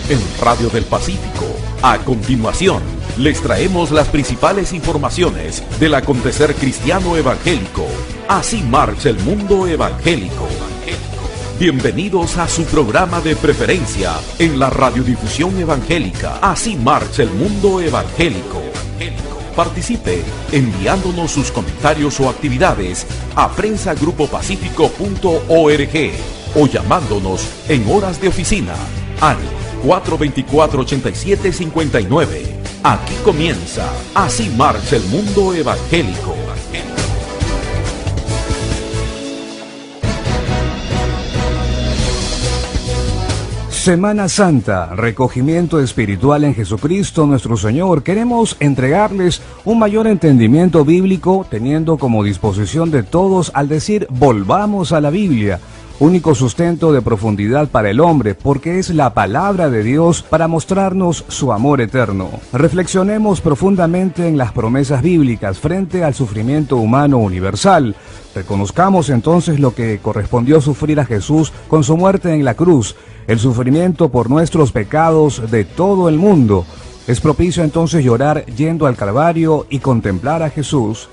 en Radio del Pacífico. A continuación, les traemos las principales informaciones del acontecer cristiano evangélico. Así marcha el mundo evangélico. Bienvenidos a su programa de preferencia en la radiodifusión evangélica. Así marcha el mundo evangélico. Participe enviándonos sus comentarios o actividades a prensagrupopacífico.org o llamándonos en horas de oficina al 424-8759. Aquí comienza Así marcha el mundo evangélico. Semana Santa, recogimiento espiritual en Jesucristo nuestro Señor. Queremos entregarles un mayor entendimiento bíblico, teniendo como disposición de todos al decir volvamos a la Biblia, único sustento de profundidad para el hombre, porque es la palabra de Dios para mostrarnos su amor eterno. Reflexionemos profundamente en las promesas bíblicas frente al sufrimiento humano universal. Reconozcamos entonces lo que correspondió sufrir a Jesús con su muerte en la cruz, el sufrimiento por nuestros pecados de todo el mundo. Es propicio entonces llorar yendo al Calvario y contemplar a Jesús.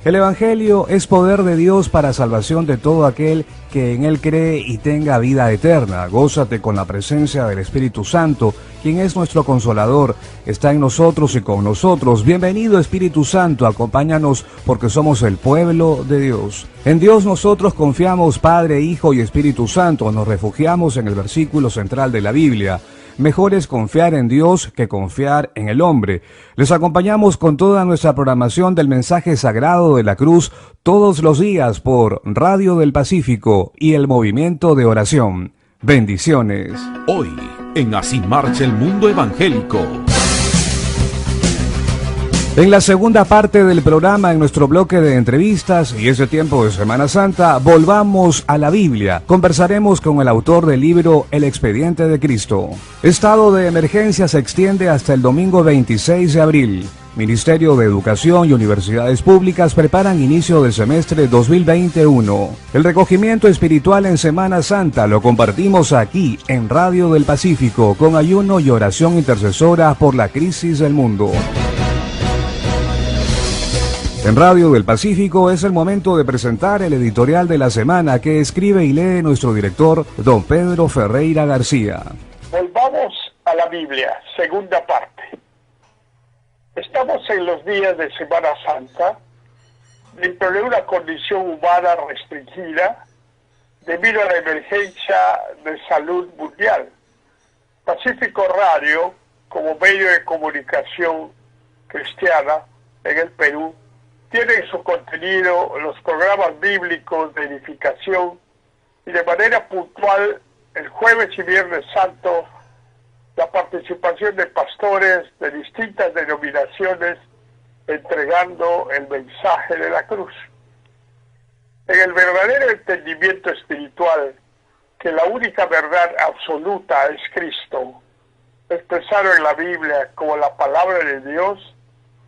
El Evangelio es poder de Dios para salvación de todo aquel que en Él cree y tenga vida eterna. Gózate con la presencia del Espíritu Santo, quien es nuestro Consolador, está en nosotros y con nosotros. Bienvenido Espíritu Santo, acompáñanos porque somos el pueblo de Dios. En Dios nosotros confiamos, Padre, Hijo y Espíritu Santo. Nos refugiamos en el versículo central de la Biblia. Mejor es confiar en Dios que confiar en el hombre. Les acompañamos con toda nuestra programación del mensaje sagrado de la cruz todos los días por Radio del Pacífico y el Movimiento de Oración. Bendiciones. Hoy, en Así marcha el mundo evangélico. En la segunda parte del programa, en nuestro bloque de entrevistas y ese tiempo de Semana Santa, volvamos a la Biblia. Conversaremos con el autor del libro El Expediente de Cristo. Estado de emergencia se extiende hasta el domingo 26 de abril. Ministerio de Educación y Universidades Públicas preparan inicio del semestre 2021. El recogimiento espiritual en Semana Santa lo compartimos aquí en Radio del Pacífico con ayuno y oración intercesora por la crisis del mundo. En Radio del Pacífico es el momento de presentar el editorial de la semana que escribe y lee nuestro director, don Pedro Ferreira García. Volvamos a la Biblia, segunda parte. Estamos en los días de Semana Santa, dentro de una condición humana restringida debido a la emergencia de salud mundial. Pacífico Radio, como medio de comunicación cristiana en el Perú, tiene en su contenido los programas bíblicos de edificación y de manera puntual el jueves y viernes santo la participación de pastores de distintas denominaciones entregando el mensaje de la cruz. En el verdadero entendimiento espiritual que la única verdad absoluta es Cristo, expresado en la Biblia como la palabra de Dios,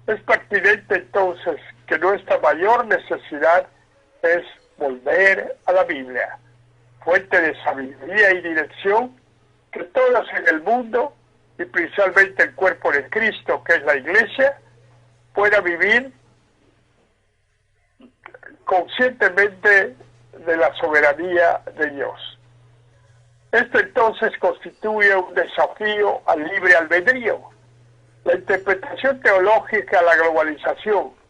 es pertinente entonces que nuestra mayor necesidad es volver a la Biblia, fuente de sabiduría y dirección que todos en el mundo, y principalmente el cuerpo de Cristo, que es la Iglesia, pueda vivir conscientemente de la soberanía de Dios. Esto entonces constituye un desafío al libre albedrío. La interpretación teológica a la globalización.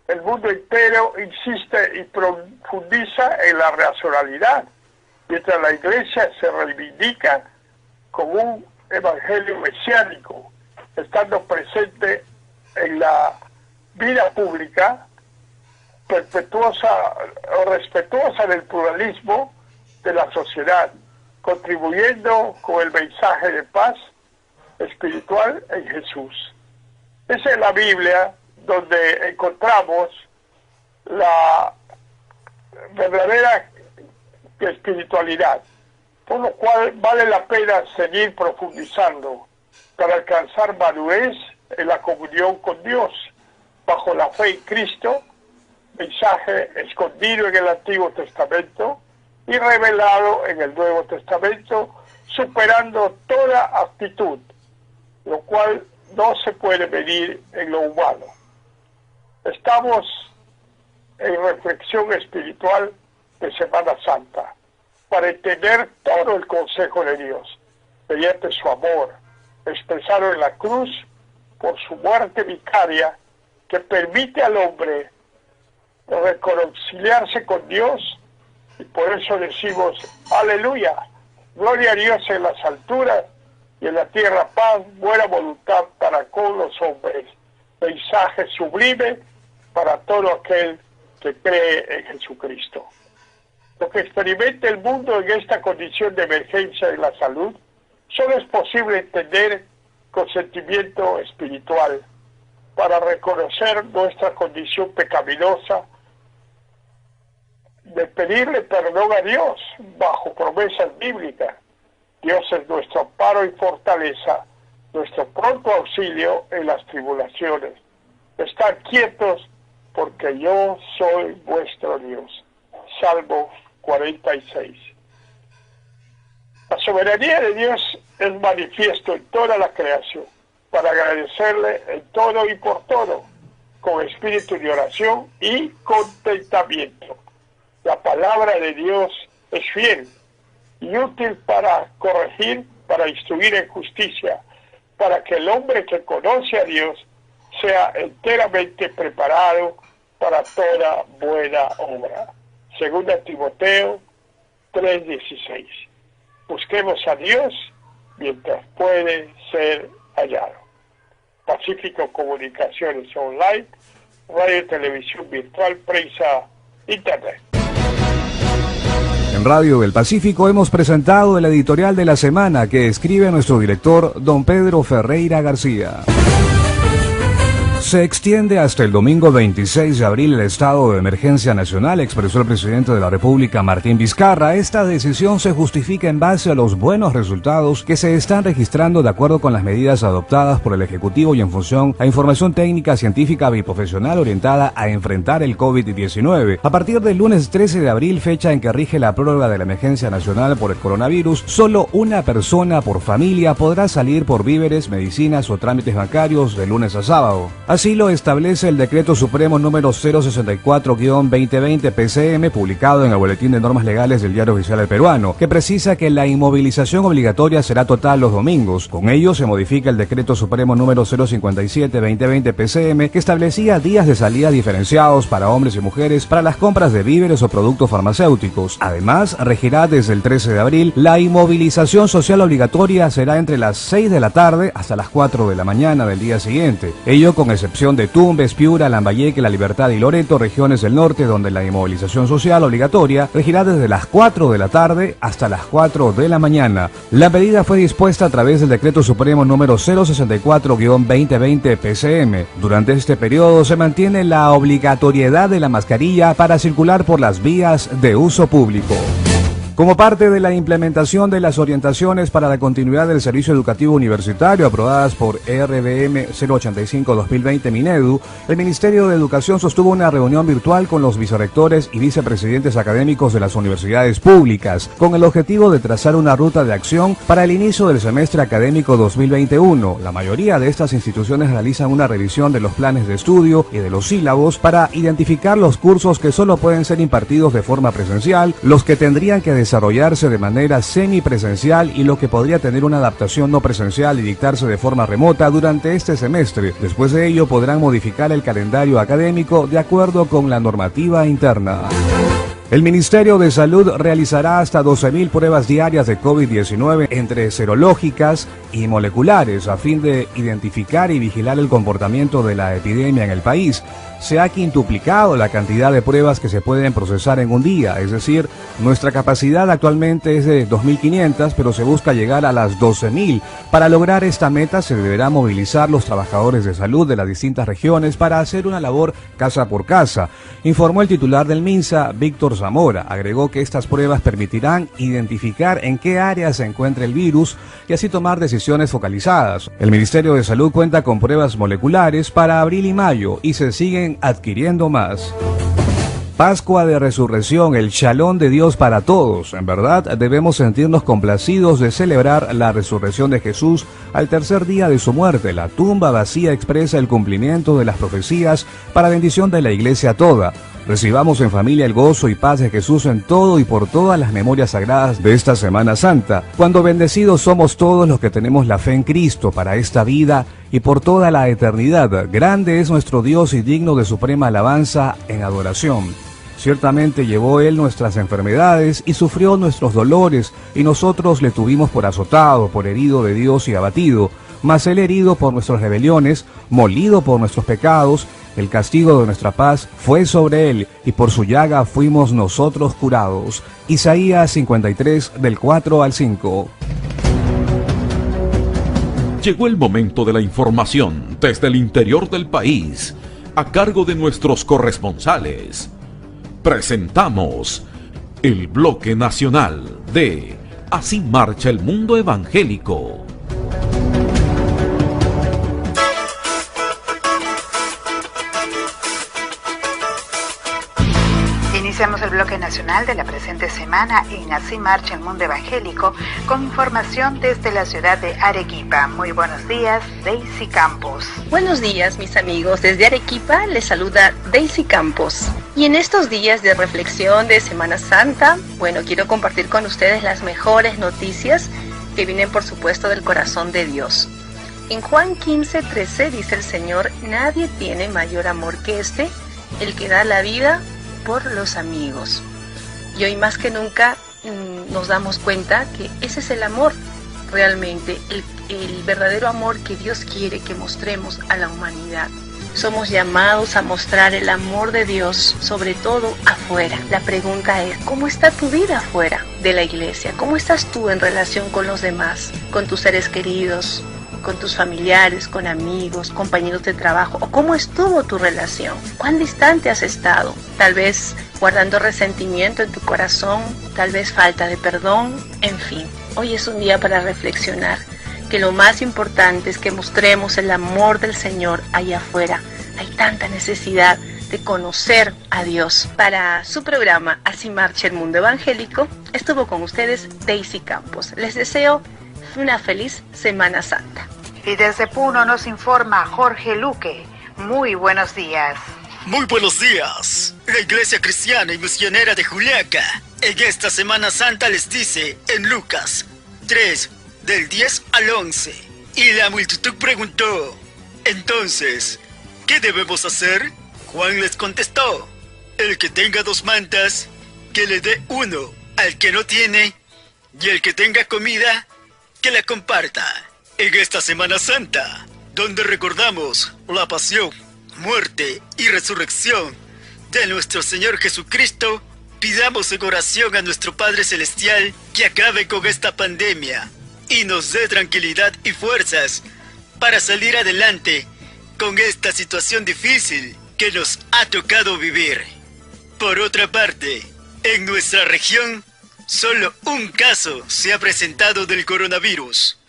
El mundo entero insiste y profundiza en la racionalidad, mientras la Iglesia se reivindica como un evangelio mesiánico, estando presente en la vida pública, respetuosa del pluralismo de la sociedad, contribuyendo con el mensaje de paz espiritual en Jesús. Es en la Biblia donde encontramos la verdadera espiritualidad, por lo cual vale la pena seguir profundizando para alcanzar madurez en la comunión con Dios, bajo la fe en Cristo, mensaje escondido en el Antiguo Testamento y revelado en el Nuevo Testamento superando toda actitud, lo cual no se puede medir en lo humano. Estamos en reflexión espiritual de Semana Santa para entender todo el consejo de Dios mediante su amor, expresado en la cruz por su muerte vicaria, que permite al hombre reconciliarse con Dios, y por eso decimos aleluya, gloria a Dios en las alturas y en la tierra paz, buena voluntad para con los hombres. Mensaje sublime para todo aquel que cree en Jesucristo. Lo que experimenta el mundo en esta condición de emergencia en la salud solo es posible entender con sentimiento espiritual, para reconocer nuestra condición pecaminosa, de pedirle perdón a Dios bajo promesas bíblicas. Dios es nuestro amparo y fortaleza, nuestro pronto auxilio en las tribulaciones. Estad quietos, porque yo soy vuestro Dios. Salmo 46. La soberanía de Dios es manifiesto en toda la creación, para agradecerle en todo y por todo, con espíritu de oración y contentamiento. La palabra de Dios es fiel y útil para corregir, para instruir en justicia, para que el hombre que conoce a Dios sea enteramente preparado para toda buena obra. Segunda Timoteo 3:16. Busquemos a Dios mientras puede ser hallado. Pacífico Comunicaciones Online, radio y televisión virtual, prensa, internet. En Radio del Pacífico hemos presentado el editorial de la semana que escribe nuestro director, don Pedro Ferreira García. Se extiende hasta el domingo 26 de abril el estado de emergencia nacional, expresó el presidente de la República, Martín Vizcarra. Esta decisión se justifica en base a los buenos resultados que se están registrando de acuerdo con las medidas adoptadas por el Ejecutivo y en función a información técnica, científica y profesional orientada a enfrentar el COVID-19. A partir del lunes 13 de abril, fecha en que rige la prórroga de la emergencia nacional por el coronavirus, solo una persona por familia podrá salir por víveres, medicinas o trámites bancarios de lunes a sábado. Así lo establece el Decreto Supremo número 064-2020 PCM, publicado en el Boletín de Normas Legales del Diario Oficial del Peruano, que precisa que la inmovilización obligatoria será total los domingos. Con ello se modifica el Decreto Supremo número 057-2020 PCM, que establecía días de salida diferenciados para hombres y mujeres para las compras de víveres o productos farmacéuticos. Además, regirá desde el 13 de abril la inmovilización social obligatoria será entre las 6 de la tarde hasta las 4 de la mañana del día siguiente. Ello con excepción de Tumbes, Piura, Lambayeque, La Libertad y Loreto, regiones del norte, donde la inmovilización social obligatoria regirá desde las 4 de la tarde hasta las 4 de la mañana. La medida fue dispuesta a través del Decreto Supremo número 064-2020 PCM. Durante este periodo se mantiene la obligatoriedad de la mascarilla para circular por las vías de uso público. Como parte de la implementación de las orientaciones para la continuidad del servicio educativo universitario aprobadas por RBM 085-2020 Minedu, el Ministerio de Educación sostuvo una reunión virtual con los vicerrectores y vicepresidentes académicos de las universidades públicas, con el objetivo de trazar una ruta de acción para el inicio del semestre académico 2021. La mayoría de estas instituciones realizan una revisión de los planes de estudio y de los sílabos para identificar los cursos que solo pueden ser impartidos de forma presencial, los que tendrían que desarrollarse de manera semipresencial y lo que podría tener una adaptación no presencial y dictarse de forma remota durante este semestre. Después de ello podrán modificar el calendario académico de acuerdo con la normativa interna. El Ministerio de Salud realizará hasta 12.000 pruebas diarias de COVID-19 entre serológicas y moleculares a fin de identificar y vigilar el comportamiento de la epidemia en el país. Se ha quintuplicado la cantidad de pruebas que se pueden procesar en un día, es decir, nuestra capacidad actualmente es de 2.500, pero se busca llegar a las 12.000. Para lograr esta meta se deberá movilizar los trabajadores de salud de las distintas regiones para hacer una labor casa por casa, informó el titular del MINSA, Víctor Zamora. Agregó que estas pruebas permitirán identificar en qué área se encuentra el virus y así tomar decisiones focalizadas. El Ministerio de Salud cuenta con pruebas moleculares para abril y mayo y se siguen adquiriendo más. Pascua de Resurrección, el Shalom de Dios para todos. En verdad, debemos sentirnos complacidos de celebrar la resurrección de Jesús al tercer día de su muerte. La tumba vacía expresa el cumplimiento de las profecías para bendición de la iglesia toda. Recibamos en familia el gozo y paz de Jesús en todo y por todas las memorias sagradas de esta Semana Santa, cuando bendecidos somos todos los que tenemos la fe en Cristo para esta vida y por toda la eternidad. Grande es nuestro Dios y digno de suprema alabanza en adoración. Ciertamente llevó Él nuestras enfermedades y sufrió nuestros dolores, y nosotros le tuvimos por azotado, por herido de Dios y abatido. Mas Él herido por nuestras rebeliones, molido por nuestros pecados, el castigo de nuestra paz fue sobre Él, y por su llaga fuimos nosotros curados. Isaías 53, del 4 al 5. Llegó el momento de la información desde el interior del país, a cargo de nuestros corresponsales. Presentamos el bloque nacional de Así marcha el mundo evangélico. Iniciamos el bloque nacional de la presente semana en Así marcha el mundo evangélico con información desde la ciudad de Arequipa. Muy buenos días, Daisy Campos. Buenos días, mis amigos. Desde Arequipa les saluda Daisy Campos. Y en estos días de reflexión de Semana Santa, quiero compartir con ustedes las mejores noticias que vienen, por supuesto, del corazón de Dios. En Juan 15:13 dice el Señor: nadie tiene mayor amor que este, el que da la vida por los amigos. Y hoy más que nunca nos damos cuenta que ese es el amor, realmente, el verdadero amor que Dios quiere que mostremos a la humanidad. Somos llamados a mostrar el amor de Dios, sobre todo afuera. La pregunta es, ¿cómo está tu vida afuera de la iglesia? ¿Cómo estás tú en relación con los demás, con tus seres queridos, con tus familiares, con amigos, compañeros de trabajo? ¿O cómo estuvo tu relación? ¿Cuán distante has estado? Tal vez guardando resentimiento en tu corazón, tal vez falta de perdón, en fin. Hoy es un día para reflexionar que lo más importante es que mostremos el amor del Señor allá afuera. Hay tanta necesidad de conocer a Dios. Para su programa Así marcha el mundo evangélico, estuvo con ustedes Daisy Campos. Les deseo una feliz Semana Santa. Y desde Puno nos informa Jorge Luque. Muy buenos días. Muy buenos días. La Iglesia Cristiana y Misionera de Juliaca en esta Semana Santa les dice en Lucas 3, del 10 al 11. Y la multitud preguntó: entonces, ¿qué debemos hacer? Juan les contestó: el que tenga 2 mantas, que le dé 1 al que no tiene, y el que tenga comida, que la comparta. En esta Semana Santa, donde recordamos la pasión, muerte y resurrección de nuestro Señor Jesucristo, pidamos en oración a nuestro Padre Celestial que acabe con esta pandemia y nos dé tranquilidad y fuerzas para salir adelante con esta situación difícil que nos ha tocado vivir. Por otra parte, en nuestra región, solo un caso se ha presentado del coronavirus,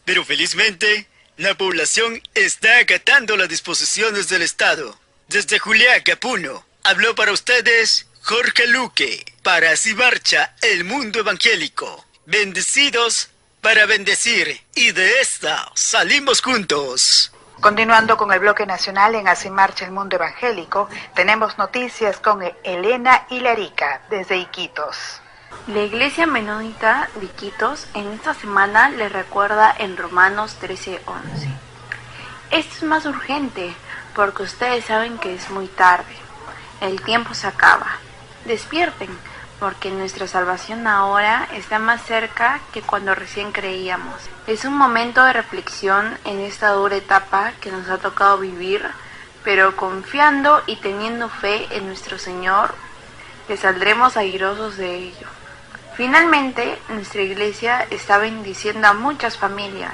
pero felizmente la población está acatando las disposiciones del Estado. Desde Juliaca, Puno, habló para ustedes Jorge Luque, para Así marcha el mundo evangélico. Bendecidos para bendecir, y de esta salimos juntos. Continuando con el bloque nacional en Así marcha el mundo evangélico, tenemos noticias con Elena Hilarica desde Iquitos. La Iglesia Menonita de Iquitos en esta semana le recuerda en Romanos 13:11. Esto es más urgente porque ustedes saben que es muy tarde. El tiempo se acaba. Despierten, porque nuestra salvación ahora está más cerca que cuando recién creíamos. Es un momento de reflexión en esta dura etapa que nos ha tocado vivir, pero confiando y teniendo fe en nuestro Señor, que saldremos airosos de ello. Finalmente, nuestra iglesia está bendiciendo a muchas familias,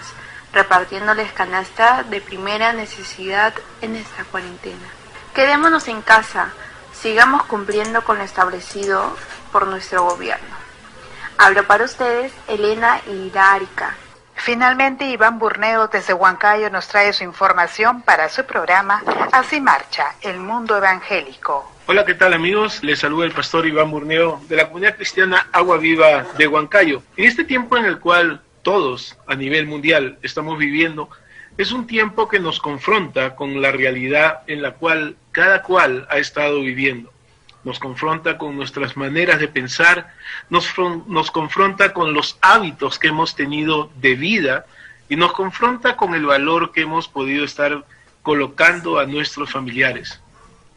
repartiéndoles canasta de primera necesidad en esta cuarentena. Quedémonos en casa, sigamos cumpliendo con lo establecido por nuestro gobierno. Hablo para ustedes Elena Hilarica. Finalmente, Iván Burneo desde Huancayo nos trae su información para su programa Así marcha el mundo evangélico. Hola, ¿qué tal amigos? Les saluda el pastor Iván Burneo de la comunidad cristiana Agua Viva de Huancayo. En este tiempo en el cual todos a nivel mundial estamos viviendo, es un tiempo que nos confronta con la realidad en la cual cada cual ha estado viviendo. Nos confronta con nuestras maneras de pensar, nos confronta con los hábitos que hemos tenido de vida y nos confronta con el valor que hemos podido estar colocando a nuestros familiares.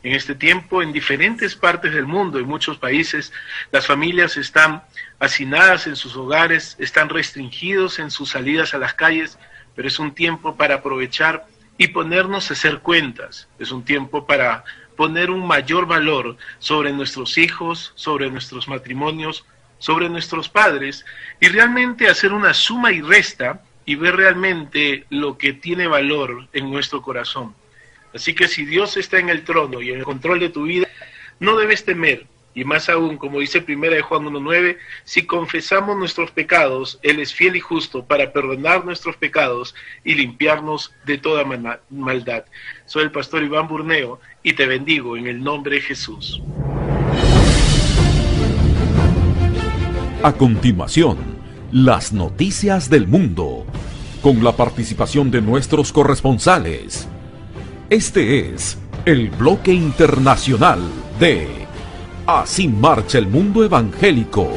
En este tiempo, en diferentes partes del mundo, en muchos países, las familias están hacinadas en sus hogares, están restringidos en sus salidas a las calles, pero es un tiempo para aprovechar y ponernos a hacer cuentas. Es un tiempo para poner un mayor valor sobre nuestros hijos, sobre nuestros matrimonios, sobre nuestros padres, y realmente hacer una suma y resta y ver realmente lo que tiene valor en nuestro corazón. Así que si Dios está en el trono y en el control de tu vida, no debes temer. Y más aún, como dice 1 Juan 1:9, si confesamos nuestros pecados, Él es fiel y justo para perdonar nuestros pecados y limpiarnos de toda maldad. Soy el pastor Iván Burneo y te bendigo en el nombre de Jesús. A continuación, las noticias del mundo, con la participación de nuestros corresponsales. Este es el bloque internacional de Así marcha el mundo evangélico.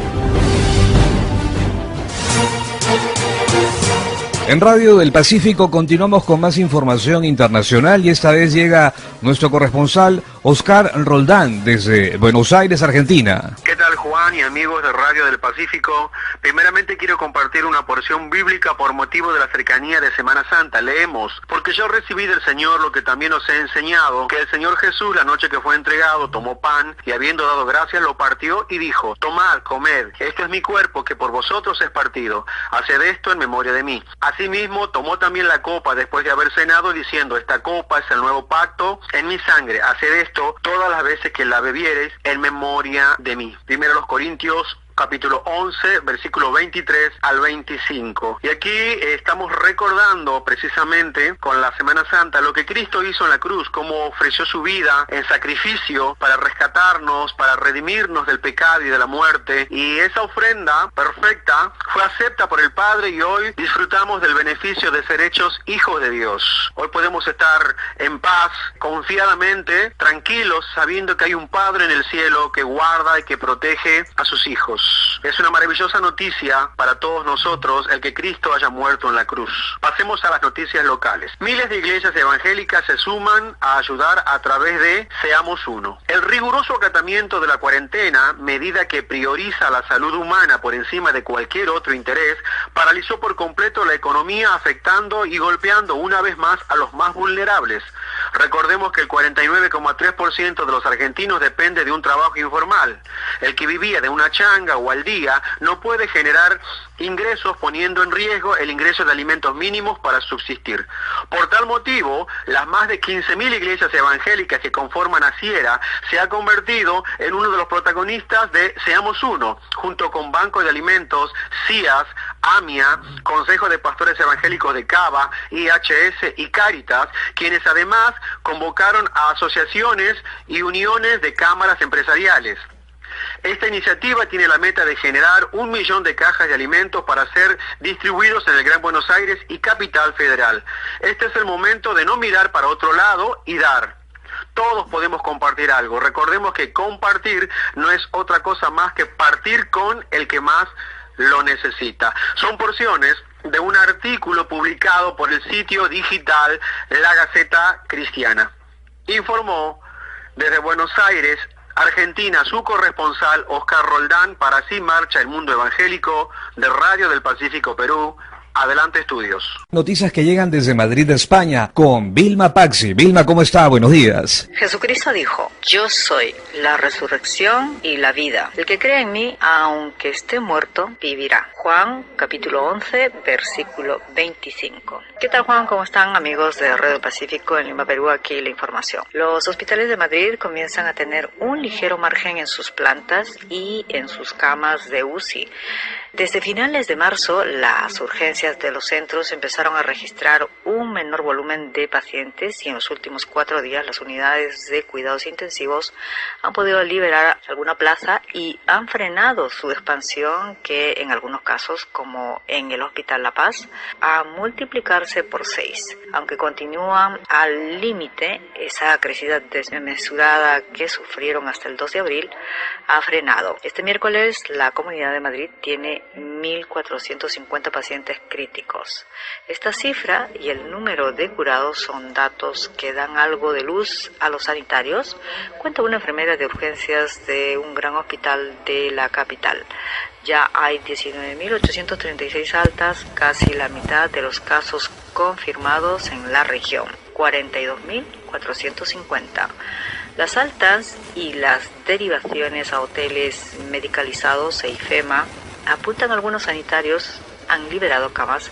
En Radio del Pacífico continuamos con más información internacional y esta vez llega nuestro corresponsal Oscar Roldán desde Buenos Aires, Argentina. ¿Qué tal, Juan y amigos de Radio del Pacífico? Primeramente quiero compartir una porción bíblica por motivo de la cercanía de Semana Santa. Leemos: porque yo recibí del Señor lo que también os he enseñado, que el Señor Jesús, la noche que fue entregado, tomó pan y habiendo dado gracias lo partió y dijo: tomad, comed, esto es mi cuerpo que por vosotros es partido, haced esto en memoria de mí. Asimismo tomó también la copa después de haber cenado, diciendo: esta copa es el nuevo pacto en mi sangre, haced esto todas las veces que la bebiereis en memoria de mí. Primero los Corintios capítulo 11, versículo 23 al 25. Y aquí estamos recordando precisamente con la Semana Santa lo que Cristo hizo en la cruz, cómo ofreció su vida en sacrificio para rescatarnos, para redimirnos del pecado y de la muerte. Y esa ofrenda perfecta fue acepta por el Padre y hoy disfrutamos del beneficio de ser hechos hijos de Dios. Hoy podemos estar en paz, confiadamente, tranquilos, sabiendo que hay un Padre en el cielo que guarda y que protege a sus hijos. Es una maravillosa noticia para todos nosotros el que Cristo haya muerto en la cruz. Pasemos a las noticias locales. Miles de iglesias evangélicas se suman a ayudar a través de Seamos Uno. El riguroso acatamiento de la cuarentena, medida que prioriza la salud humana por encima de cualquier otro interés, paralizó por completo la economía, afectando y golpeando una vez más a los más vulnerables. Recordemos que el 49,3% de los argentinos depende de un trabajo informal. El que vivía de una changa o al día no puede generar ingresos, poniendo en riesgo el ingreso de alimentos mínimos para subsistir. Por tal motivo, las más de 15.000 iglesias evangélicas que conforman Asiera se ha convertido en uno de los protagonistas de Seamos Uno, junto con Banco de Alimentos, CIAS, AMIA, Consejo de Pastores Evangélicos de Cava, IHS y Cáritas, quienes además convocaron a asociaciones y uniones de cámaras empresariales. Esta iniciativa tiene la meta de generar 1 millón de cajas de alimentos para ser distribuidos en el Gran Buenos Aires y Capital Federal. Este es el momento de no mirar para otro lado y dar. Todos podemos compartir algo. Recordemos que compartir no es otra cosa más que partir con el que más lo necesita. Son porciones de un artículo publicado por el sitio digital La Gaceta Cristiana. Informó desde Buenos Aires, Argentina, su corresponsal Oscar Roldán para Así marcha el mundo evangélico de Radio del Pacífico Perú. Adelante, estudios. Noticias que llegan desde Madrid, España, con Vilma Paxi. Vilma, ¿cómo está? Buenos días. Jesucristo dijo: yo soy la resurrección y la vida. El que cree en mí, aunque esté muerto, vivirá. Juan, capítulo 11, versículo 25. ¿Qué tal, Juan? ¿Cómo están, amigos de Radio Pacífico en Lima, Perú? Aquí la información. Los hospitales de Madrid comienzan a tener un ligero margen en sus plantas y en sus camas de UCI. Desde finales de marzo, las urgencias de los centros empezaron a registrar un menor volumen de pacientes y en los últimos 4 días las unidades de cuidados intensivos han podido liberar alguna plaza y han frenado su expansión, que en algunos casos, como en el Hospital La Paz, a multiplicarse por 6. Aunque continúan al límite, esa crecida desmesurada que sufrieron hasta el 2 de abril ha frenado. Este miércoles la Comunidad de Madrid tiene 1.450 pacientes críticos. Esta cifra y el número de curados son datos que dan algo de luz a los sanitarios, cuenta una enfermera de urgencias de un gran hospital de la capital. Ya hay 19.836 altas, casi la mitad de los casos confirmados en la región, 42.450. Las altas y las derivaciones a hoteles medicalizados e IFEMA apuntan a algunos sanitarios han liberado camas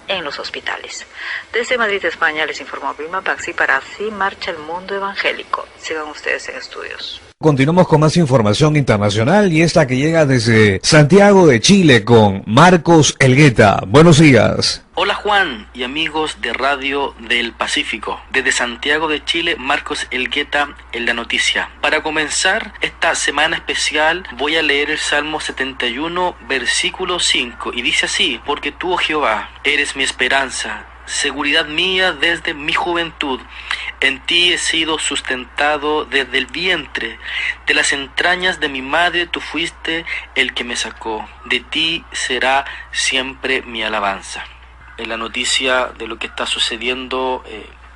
en los hospitales. Desde Madrid, España, les informó Vilma Paxi para Así Marcha el Mundo Evangélico. Sigan ustedes en estudios. Continuamos con más información internacional y esta que llega desde Santiago de Chile con Marcos Elgueta. Buenos días. Hola Juan y amigos de Radio del Pacífico. Desde Santiago de Chile, Marcos Elgueta en la noticia. Para comenzar esta semana especial voy a leer el Salmo 71, versículo 5 y dice así: porque tú, oh Jehová, eres mi esperanza, seguridad mía desde mi juventud. En ti he sido sustentado desde el vientre, de las entrañas de mi madre tú fuiste el que me sacó. De ti será siempre mi alabanza. En la noticia de lo que está sucediendo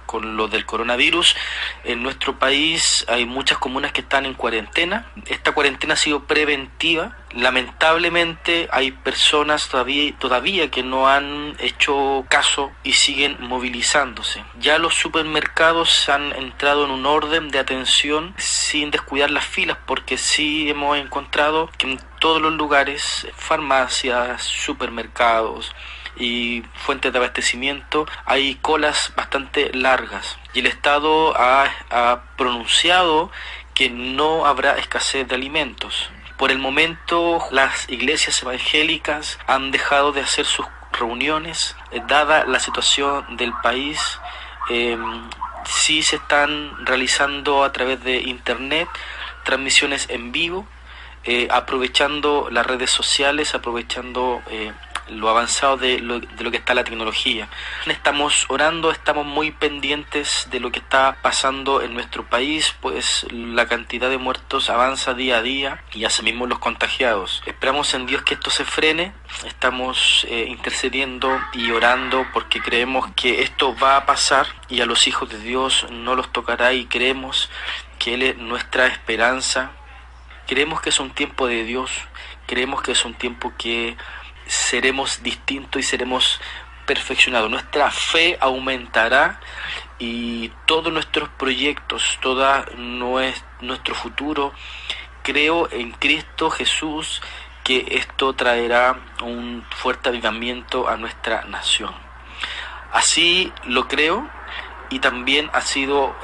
con lo del coronavirus, en nuestro país hay muchas comunas que están en cuarentena. Esta cuarentena ha sido preventiva. Lamentablemente hay personas todavía que no han hecho caso y siguen movilizándose. Ya los supermercados han entrado en un orden de atención sin descuidar las filas, porque sí hemos encontrado que en todos los lugares, farmacias, supermercados y fuentes de abastecimiento, hay colas bastante largas y el Estado ha pronunciado que no habrá escasez de alimentos. Por el momento, las iglesias evangélicas han dejado de hacer sus reuniones, dada la situación del país. Sí se están realizando a través de internet transmisiones en vivo, aprovechando las redes sociales, aprovechando lo avanzado de lo que está la tecnología. Estamos orando, estamos muy pendientes de lo que está pasando en nuestro país, pues la cantidad de muertos avanza día a día y asimismo los contagiados. Esperamos en Dios que esto se frene, estamos intercediendo y orando porque creemos que esto va a pasar y a los hijos de Dios no los tocará, y creemos que Él es nuestra esperanza. Creemos que es un tiempo de Dios, creemos que es un tiempo que seremos distintos y seremos perfeccionados. Nuestra fe aumentará y todos nuestros proyectos, todo nuestro futuro, creo en Cristo Jesús que esto traerá un fuerte avivamiento a nuestra nación. Así lo creo y también ha sido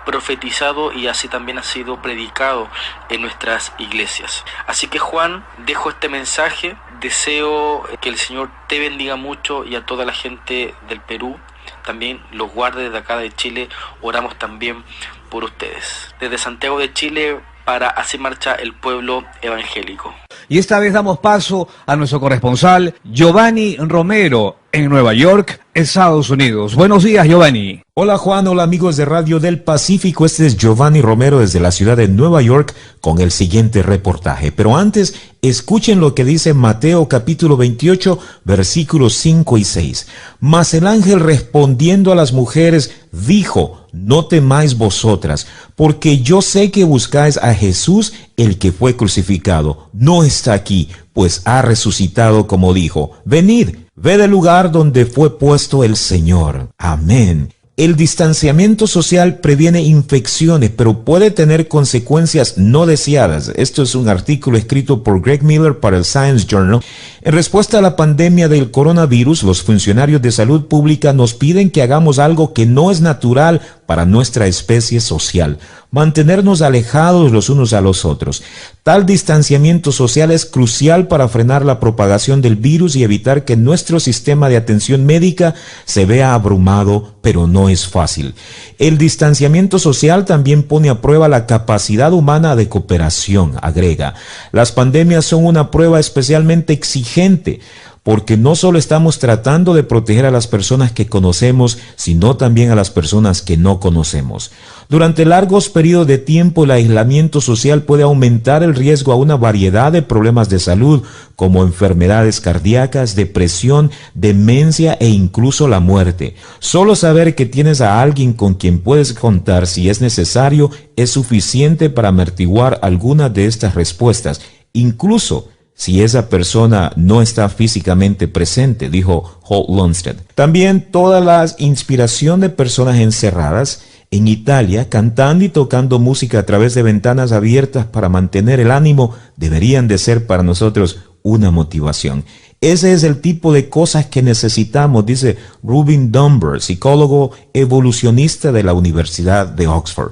profetizado y así también ha sido predicado en nuestras iglesias. Así que Juan, dejo este mensaje, deseo que el Señor te bendiga mucho y a toda la gente del Perú, también los guarde desde acá de Chile, oramos también por ustedes. Desde Santiago de Chile, para Así Marcha el Pueblo Evangélico. Y esta vez damos paso a nuestro corresponsal Giovanni Romero en Nueva York, Estados Unidos. Buenos días, Giovanni. Hola Juan, hola amigos de Radio del Pacífico, este es Giovanni Romero desde la ciudad de Nueva York con el siguiente reportaje. Pero antes, escuchen lo que dice Mateo capítulo 28, versículos 5 y 6. Mas el ángel respondiendo a las mujeres dijo: no temáis vosotras, porque yo sé que buscáis a Jesús, el que fue crucificado. No está aquí, pues ha resucitado como dijo. Venid, ved el lugar donde fue puesto el Señor. Amén. El distanciamiento social previene infecciones, pero puede tener consecuencias no deseadas. Esto es un artículo escrito por Greg Miller para el Science Journal. En respuesta a la pandemia del coronavirus, los funcionarios de salud pública nos piden que hagamos algo que no es natural para nuestra especie social: mantenernos alejados los unos a los otros. Tal distanciamiento social es crucial para frenar la propagación del virus y evitar que nuestro sistema de atención médica se vea abrumado, pero no es fácil. El distanciamiento social también pone a prueba la capacidad humana de cooperación, agrega. Las pandemias son una prueba especialmente exigente, porque no solo estamos tratando de proteger a las personas que conocemos, sino también a las personas que no conocemos. Durante largos periodos de tiempo, el aislamiento social puede aumentar el riesgo a una variedad de problemas de salud, como enfermedades cardíacas, depresión, demencia e incluso la muerte. Solo saber que tienes a alguien con quien puedes contar si es necesario es suficiente para amortiguar algunas de estas respuestas, incluso si esa persona no está físicamente presente, dijo Holt Lundstedt. También toda la inspiración de personas encerradas en Italia, cantando y tocando música a través de ventanas abiertas para mantener el ánimo, deberían de ser para nosotros una motivación. Ese es el tipo de cosas que necesitamos, dice Rubin Dunbar, psicólogo evolucionista de la Universidad de Oxford.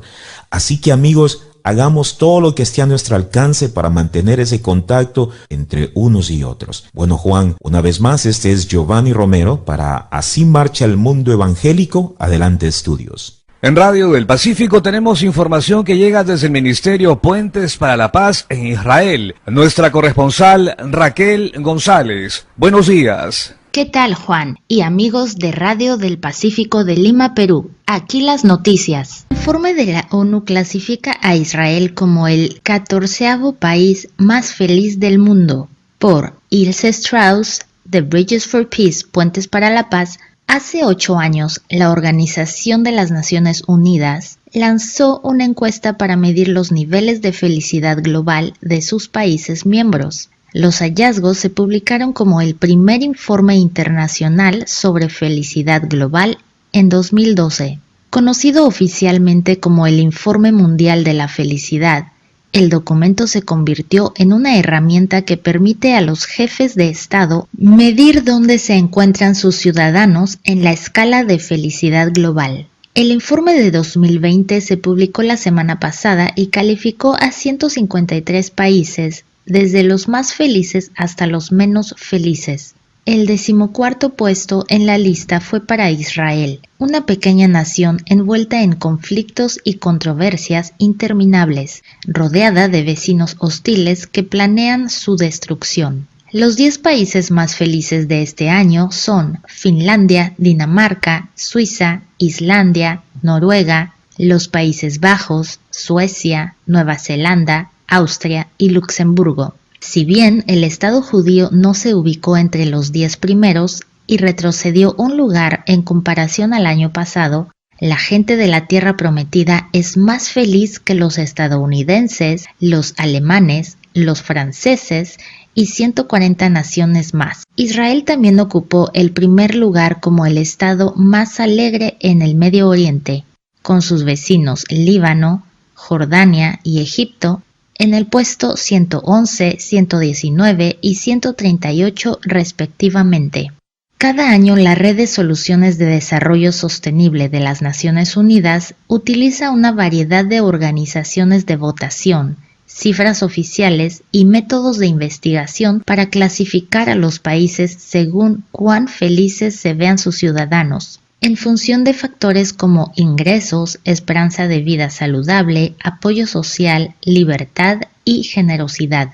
Así que, amigos, hagamos todo lo que esté a nuestro alcance para mantener ese contacto entre unos y otros. Bueno, Juan, una vez más, este es Giovanni Romero para Así Marcha el Mundo Evangélico. Adelante, estudios. En Radio del Pacífico tenemos información que llega desde el Ministerio Puentes para la Paz en Israel. Nuestra corresponsal Raquel González. Buenos días. ¿Qué tal, Juan? Y amigos de Radio del Pacífico de Lima, Perú. Aquí las noticias. El informe de la ONU clasifica a Israel como el 14º país más feliz del mundo. Por Ilse Strauss, de Bridges for Peace, Puentes para la Paz. Hace 8 años, la Organización de las Naciones Unidas lanzó una encuesta para medir los niveles de felicidad global de sus países miembros. Los hallazgos se publicaron como el primer informe internacional sobre felicidad global en 2012. Conocido oficialmente como el Informe Mundial de la Felicidad, el documento se convirtió en una herramienta que permite a los jefes de Estado medir dónde se encuentran sus ciudadanos en la escala de felicidad global. El informe de 2020 se publicó la semana pasada y calificó a 153 países, desde los más felices hasta los menos felices. El 14º puesto en la lista fue para Israel, una pequeña nación envuelta en conflictos y controversias interminables, rodeada de vecinos hostiles que planean su destrucción. Los 10 países más felices de este año son Finlandia, Dinamarca, Suiza, Islandia, Noruega, los Países Bajos, Suecia, Nueva Zelanda, Austria y Luxemburgo. Si bien el Estado judío no se ubicó entre los 10 primeros y retrocedió un lugar en comparación al año pasado, la gente de la Tierra Prometida es más feliz que los estadounidenses, los alemanes, los franceses y 140 naciones más. Israel también ocupó el primer lugar como el estado más alegre en el Medio Oriente, con sus vecinos Líbano, Jordania y Egipto, en el puesto 111, 119 y 138 respectivamente. Cada año la Red de Soluciones de Desarrollo Sostenible de las Naciones Unidas utiliza una variedad de organizaciones de votación, cifras oficiales y métodos de investigación para clasificar a los países según cuán felices se vean sus ciudadanos, en función de factores como ingresos, esperanza de vida saludable, apoyo social, libertad y generosidad.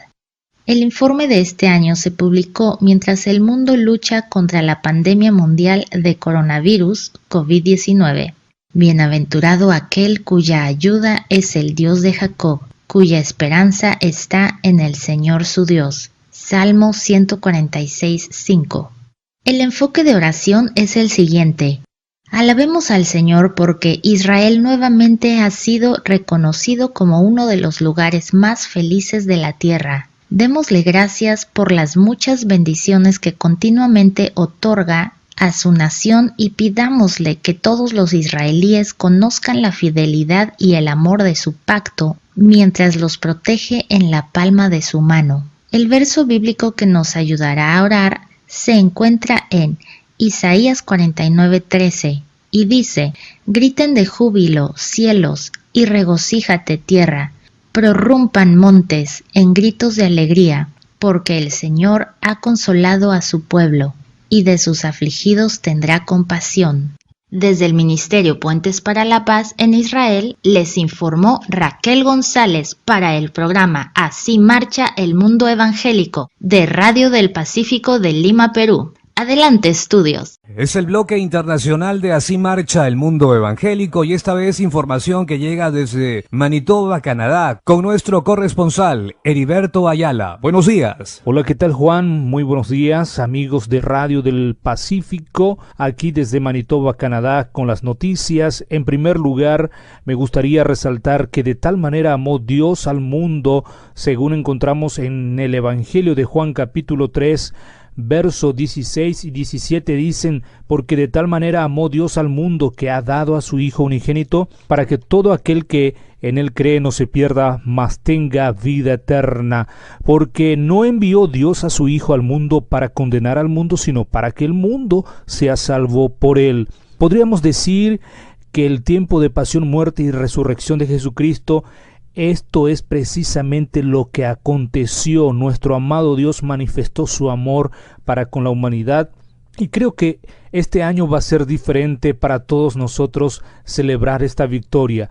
El informe de este año se publicó mientras el mundo lucha contra la pandemia mundial de coronavirus COVID-19. Bienaventurado aquel cuya ayuda es el Dios de Jacob, cuya esperanza está en el Señor su Dios. Salmo 146:5. El enfoque de oración es el siguiente. Alabemos al Señor porque Israel nuevamente ha sido reconocido como uno de los lugares más felices de la tierra. Démosle gracias por las muchas bendiciones que continuamente otorga a su nación y pidámosle que todos los israelíes conozcan la fidelidad y el amor de su pacto mientras los protege en la palma de su mano. El verso bíblico que nos ayudará a orar se encuentra en Isaías 49:13 y dice: griten de júbilo, cielos, y regocíjate tierra, prorrumpan montes en gritos de alegría, porque el Señor ha consolado a su pueblo, y de sus afligidos tendrá compasión. Desde el Ministerio Puentes para la Paz en Israel, les informó Raquel González para el programa Así Marcha el Mundo Evangélico de Radio del Pacífico de Lima, Perú. Adelante, estudios. Es el bloque internacional de Así Marcha el Mundo Evangélico y esta vez información que llega desde Manitoba, Canadá, con nuestro corresponsal Heriberto Ayala. Buenos días. Hola, ¿qué tal, Juan? Muy buenos días, amigos de Radio del Pacífico, aquí desde Manitoba, Canadá, con las noticias. En primer lugar, me gustaría resaltar que de tal manera amó Dios al mundo, según encontramos en el Evangelio de Juan capítulo 3, verso 16 y 17 dicen: porque de tal manera amó Dios al mundo que ha dado a su Hijo unigénito, para que todo aquel que en él cree no se pierda, mas tenga vida eterna. Porque no envió Dios a su Hijo al mundo para condenar al mundo, sino para que el mundo sea salvo por él. Podríamos decir que el tiempo de pasión, muerte y resurrección de Jesucristo, esto es precisamente lo que aconteció. Nuestro amado Dios manifestó su amor para con la humanidad y creo que este año va a ser diferente para todos nosotros celebrar esta victoria.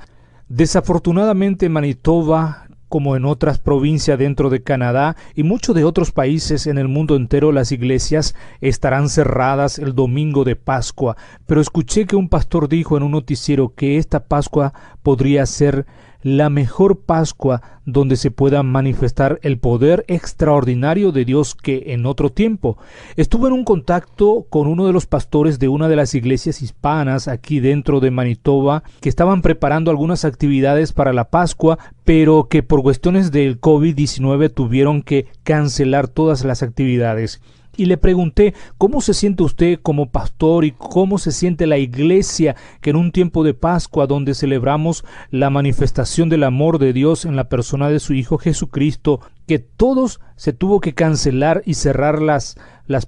Desafortunadamente en Manitoba, como en otras provincias dentro de Canadá y muchos de otros países en el mundo entero, las iglesias estarán cerradas el domingo de Pascua. Pero escuché que un pastor dijo en un noticiero que esta Pascua podría ser la mejor Pascua donde se pueda manifestar el poder extraordinario de Dios que en otro tiempo. Estuve en un contacto con uno de los pastores de una de las iglesias hispanas aquí dentro de Manitoba que estaban preparando algunas actividades para la Pascua, pero que por cuestiones del COVID-19 tuvieron que cancelar todas las actividades. Y le pregunté: ¿cómo se siente usted como pastor y cómo se siente la iglesia que en un tiempo de Pascua donde celebramos la manifestación del amor de Dios en la persona de su Hijo Jesucristo, que todos se tuvo que cancelar y cerrar las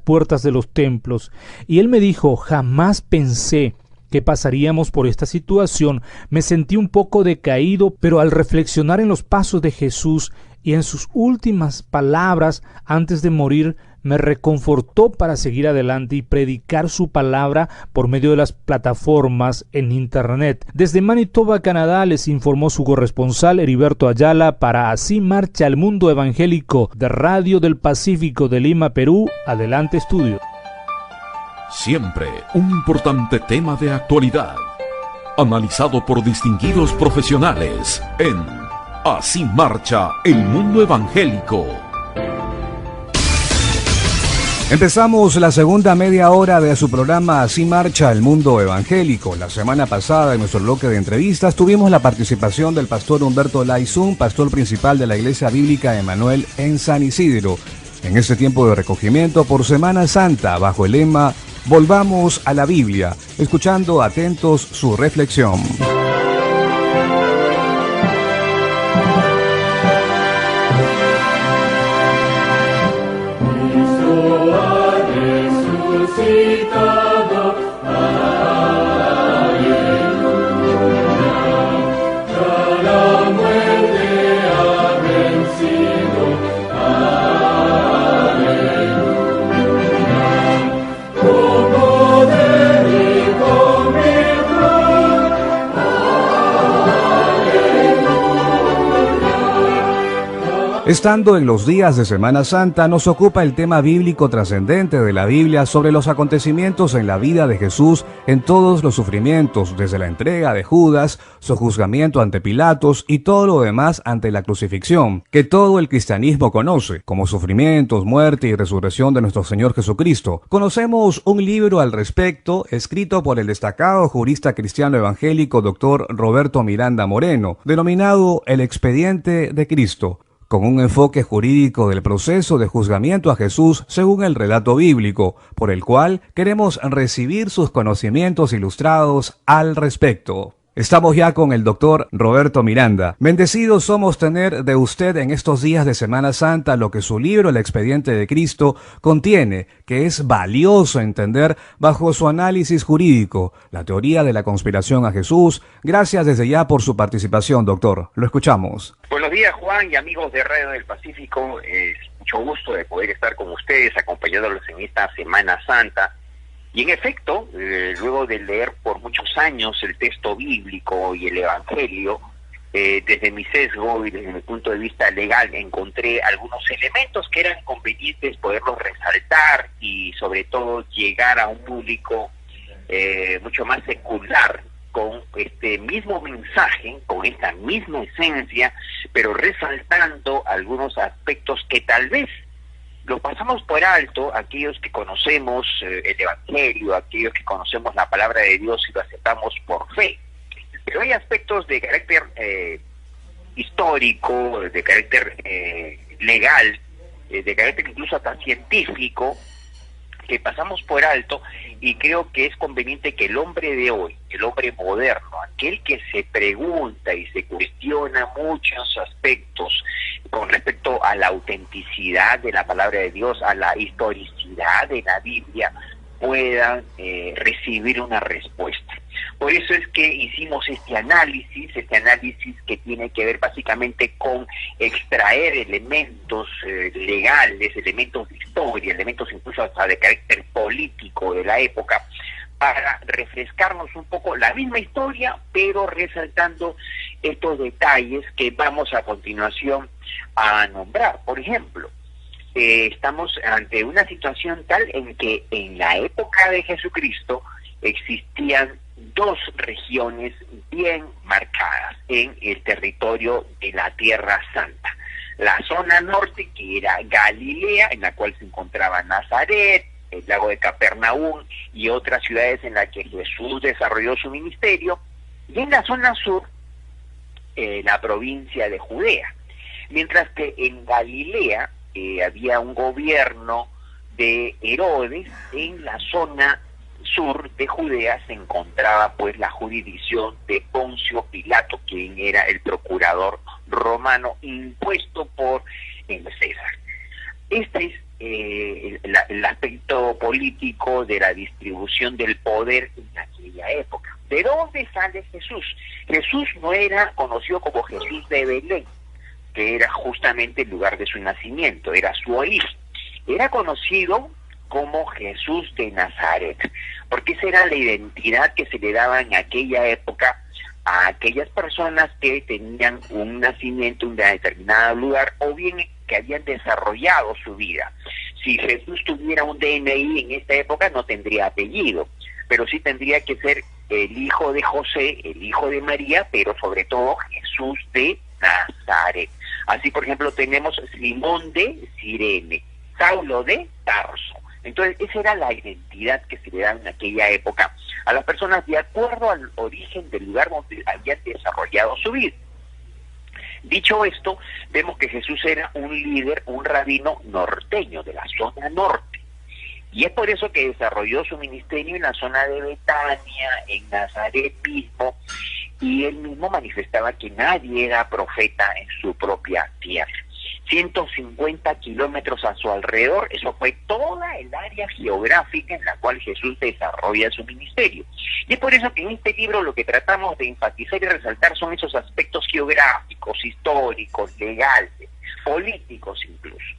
puertas de los templos? Y él me dijo: jamás pensé que pasaríamos por esta situación. Me sentí un poco decaído, pero al reflexionar en los pasos de Jesús y en sus últimas palabras antes de morir, me reconfortó para seguir adelante y predicar su palabra por medio de las plataformas en internet. Desde Manitoba, Canadá, les informó su corresponsal Heriberto Ayala para Así Marcha el Mundo Evangélico de Radio del Pacífico de Lima, Perú. Adelante, estudio. Siempre un importante tema de actualidad, analizado por distinguidos profesionales en Así Marcha el Mundo Evangélico. Empezamos la segunda media hora de su programa Así Marcha el Mundo Evangélico. La semana pasada, en nuestro bloque de entrevistas, tuvimos la participación del pastor Humberto Laizún, pastor principal de la Iglesia Bíblica Emanuel en San Isidro, en este tiempo de recogimiento por Semana Santa, bajo el lema Volvamos a la Biblia, escuchando atentos su reflexión. Estando en los días de Semana Santa, nos ocupa el tema bíblico trascendente de la Biblia sobre los acontecimientos en la vida de Jesús en todos los sufrimientos, desde la entrega de Judas, su juzgamiento ante Pilatos y todo lo demás ante la crucifixión, que todo el cristianismo conoce, como sufrimientos, muerte y resurrección de nuestro Señor Jesucristo. Conocemos un libro al respecto, escrito por el destacado jurista cristiano evangélico Dr. Roberto Miranda Moreno, denominado El Expediente de Cristo. con un enfoque jurídico del proceso de juzgamiento a Jesús según el relato bíblico, por el cual queremos recibir sus conocimientos ilustrados al respecto. Estamos ya con el doctor Roberto Miranda. Bendecidos somos tener de usted en estos días de Semana Santa lo que su libro El Expediente de Cristo contiene, que es valioso entender bajo su análisis jurídico, la teoría de la conspiración a Jesús. Gracias desde ya por su participación, doctor. Lo escuchamos. Buenos días, Juan y amigos de Radio del Pacífico. Es mucho gusto de poder estar con ustedes acompañándolos en esta Semana Santa. Y en efecto, luego de leer por muchos años el texto bíblico y el Evangelio, desde mi sesgo y desde mi punto de vista legal encontré algunos elementos que eran convenientes poderlos resaltar y sobre todo llegar a un público mucho más secular con este mismo mensaje, con esta misma esencia, pero resaltando algunos aspectos que tal vez lo pasamos por alto, aquellos que conocemos el Evangelio, aquellos que conocemos la palabra de Dios y lo aceptamos por fe. Pero hay aspectos de carácter histórico, de carácter legal, de carácter incluso hasta científico, que pasamos por alto, y creo que es conveniente que el hombre de hoy, el hombre moderno, aquel que se pregunta y se cuestiona muchos aspectos con respecto a la autenticidad de la palabra de Dios, a la historicidad de la Biblia, puedan recibir una respuesta. Por eso es que hicimos este análisis que tiene que ver básicamente con extraer elementos legales, elementos de historia, elementos incluso hasta de carácter político de la época, para refrescarnos un poco la misma historia, pero resaltando estos detalles que vamos a continuación a nombrar. Por ejemplo, estamos ante una situación tal en que en la época de Jesucristo existían dos regiones bien marcadas en el territorio de la Tierra Santa. La zona norte, que era Galilea, en la cual se encontraba Nazaret, el lago de Capernaum y otras ciudades en las que Jesús desarrolló su ministerio, y en la zona sur, la provincia de Judea. Mientras que en Galilea había un gobierno de Herodes, en la zona sur de Judea se encontraba pues la jurisdicción de Poncio Pilato, quien era el procurador romano impuesto por el César. Este es el aspecto político de la distribución del poder en aquella época. ¿De dónde sale Jesús? Jesús no era conocido como Jesús de Belén, que era justamente el lugar de su nacimiento, era su origen. Era conocido como Jesús de Nazaret, porque esa era la identidad que se le daba en aquella época a aquellas personas que tenían un nacimiento en un determinado lugar o bien que habían desarrollado su vida. Si Jesús tuviera un DNI en esta época no tendría apellido, pero sí tendría que ser el hijo de José, el hijo de María, pero sobre todo Jesús de Nazaret. Así, por ejemplo, tenemos Simón de Cirene, Saulo de Tarso. Entonces, esa era la identidad que se le daba en aquella época a las personas de acuerdo al origen del lugar donde habían desarrollado su vida. Dicho esto, vemos que Jesús era un líder, un rabino norteño de la zona norte. Y es por eso que desarrolló su ministerio en la zona de Betania, en Nazaret mismo, y él mismo manifestaba que nadie era profeta en su propia tierra. 150 kilómetros a su alrededor, eso fue toda el área geográfica en la cual Jesús desarrolla su ministerio. Y es por eso que en este libro lo que tratamos de enfatizar y resaltar son esos aspectos geográficos, históricos, legales, políticos incluso.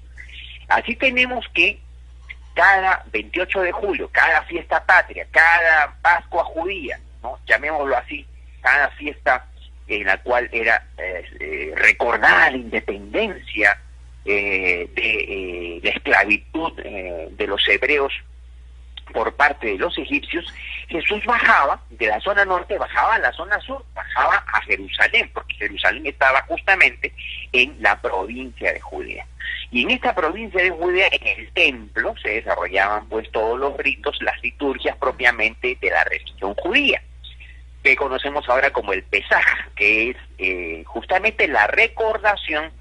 Así tenemos que cada 28 de julio, cada fiesta patria, cada Pascua judía, ¿no? Llamémoslo así, cada fiesta en la cual era recordar la independencia de la esclavitud de los hebreos por parte de los egipcios, Jesús bajaba de la zona norte, bajaba a la zona sur, bajaba a Jerusalén, porque Jerusalén estaba justamente en la provincia de Judea. Y en esta provincia de Judea, en el templo, se desarrollaban pues todos los ritos, las liturgias propiamente de la religión judía, que conocemos ahora como el Pesaj, que es justamente la recordación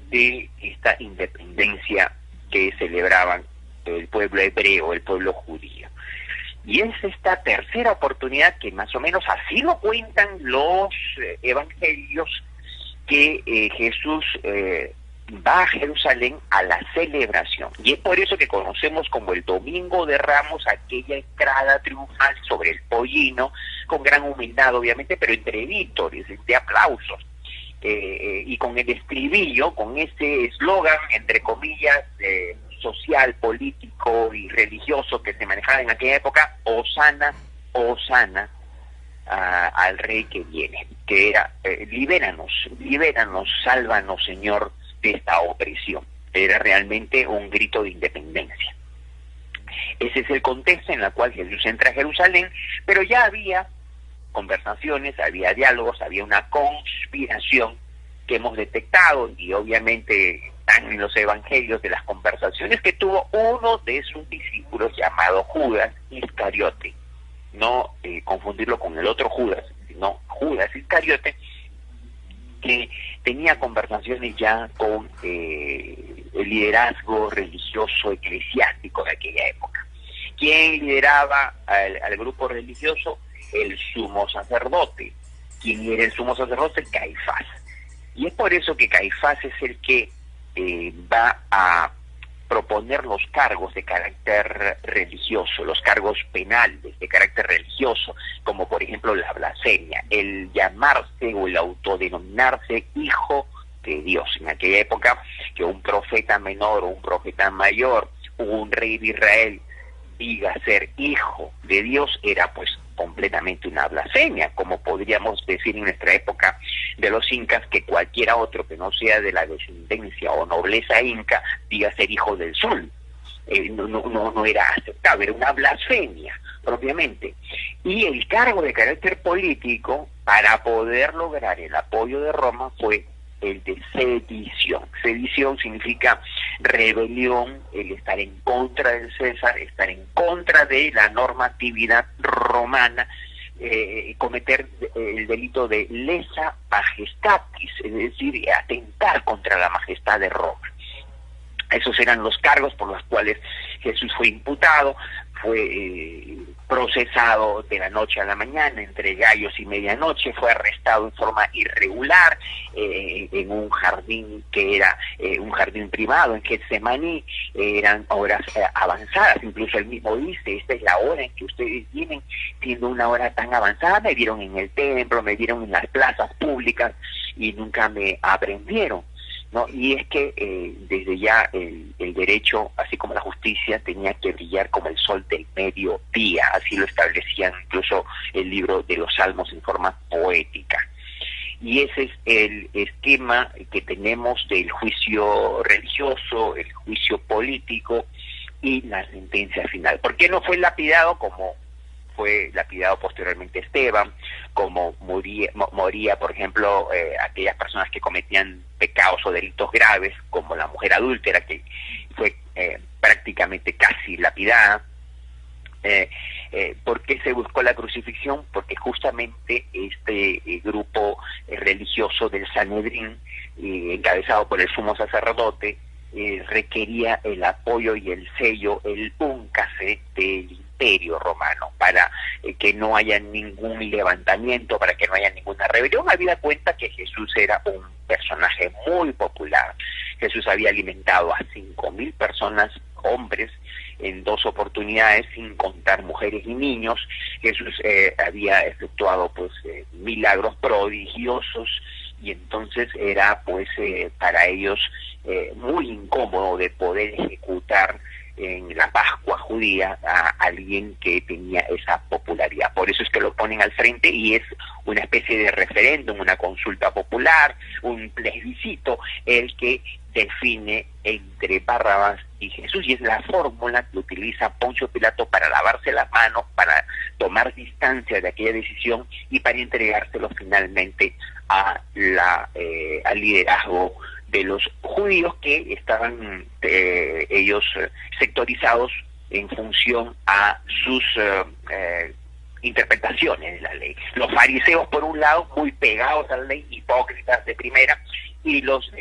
de esta independencia que celebraban el pueblo hebreo, el pueblo judío. Y es esta tercera oportunidad que más o menos así lo cuentan los evangelios, que Jesús va a Jerusalén a la celebración. Y es por eso que conocemos como el Domingo de Ramos aquella entrada triunfal sobre el pollino, con gran humildad obviamente, pero entre vítores, de aplausos. Y con el estribillo, con ese eslogan, entre comillas, social, político y religioso que se manejaba en aquella época: Hosana, Hosana al Rey que viene, que era libéranos, sálvanos, Señor, de esta opresión. Era realmente un grito de independencia. Ese es el contexto en el cual Jesús entra a Jerusalén, pero ya había conversaciones, había diálogos, había una conspiración que hemos detectado, y obviamente están en los evangelios de las conversaciones que tuvo uno de sus discípulos llamado Judas Iscariote. No confundirlo con el otro Judas, sino Judas Iscariote, que tenía conversaciones ya con el liderazgo religioso eclesiástico de aquella época. ¿Quién lideraba al grupo religioso? El sumo sacerdote. ¿Quién era el sumo sacerdote? Caifás. Y es por eso que Caifás es el que va a proponer los cargos de carácter religioso, los cargos penales de carácter religioso, como por ejemplo la blasfemia, el llamarse o el autodenominarse hijo de Dios. En aquella época, que un profeta menor o un profeta mayor, un rey de Israel, diga ser hijo de Dios, era pues completamente una blasfemia, como podríamos decir en nuestra época de los incas, que cualquiera otro que no sea de la descendencia o nobleza inca diga ser hijo del sol. No era aceptable, era una blasfemia propiamente. Y el cargo de carácter político, para poder lograr el apoyo de Roma, fue el de sedición. Sedición significa rebelión, el estar en contra del César, estar en contra de la normatividad romana, cometer el delito de lesa majestatis, es decir, atentar contra la majestad de Roma. Esos eran los cargos por los cuales Jesús fue imputado, fue procesado de la noche a la mañana, entre gallos y medianoche, fue arrestado en forma irregular en un jardín que era un jardín privado en Getsemaní. Eran horas avanzadas, incluso él mismo dice: esta es la hora en que ustedes vienen, siendo una hora tan avanzada, me vieron en el templo, me vieron en las plazas públicas y nunca me aprendieron, ¿no? Y es que desde ya el derecho, así como la justicia, tenía que brillar como el sol del mediodía, así lo establecían incluso el libro de los Salmos en forma poética. Y ese es el esquema que tenemos del juicio religioso, el juicio político y la sentencia final. ¿Por qué no fue lapidado como fue lapidado posteriormente Esteban, como moría, por ejemplo, aquellas personas que cometían pecados o delitos graves, como la mujer adúltera, que fue prácticamente casi lapidada? ¿Por qué se buscó la crucifixión? Porque justamente este grupo religioso del Sanedrín, encabezado por el sumo sacerdote, requería el apoyo y el sello, el úncase del Imperio Romano, para que no haya ningún levantamiento, para que no haya ninguna rebelión. Habida cuenta que Jesús era un personaje muy popular. Jesús había alimentado a 5.000 personas, hombres, en 2 oportunidades, sin contar mujeres y niños. Jesús había efectuado pues milagros prodigiosos, y entonces era pues para ellos muy incómodo de poder ejecutar en la Pascua judía a alguien que tenía esa popularidad. Por eso es que lo ponen al frente, y es una especie de referéndum, una consulta popular, un plebiscito, el que define entre Barrabás y Jesús, y es la fórmula que utiliza Poncio Pilato para lavarse las manos, para tomar distancia de aquella decisión y para entregárselo finalmente a al liderazgo de los judíos, que estaban ellos sectorizados en función a sus interpretaciones de la ley. Los fariseos, por un lado, muy pegados a la ley, hipócritas de primera, y los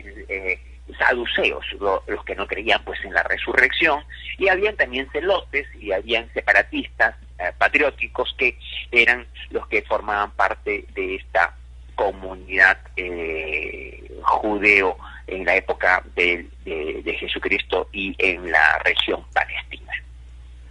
saduceos, los que no creían pues en la resurrección, y habían también celotes y habían separatistas patrióticos que eran los que formaban parte de esta comunidad judeo en la época de Jesucristo y en la región palestina.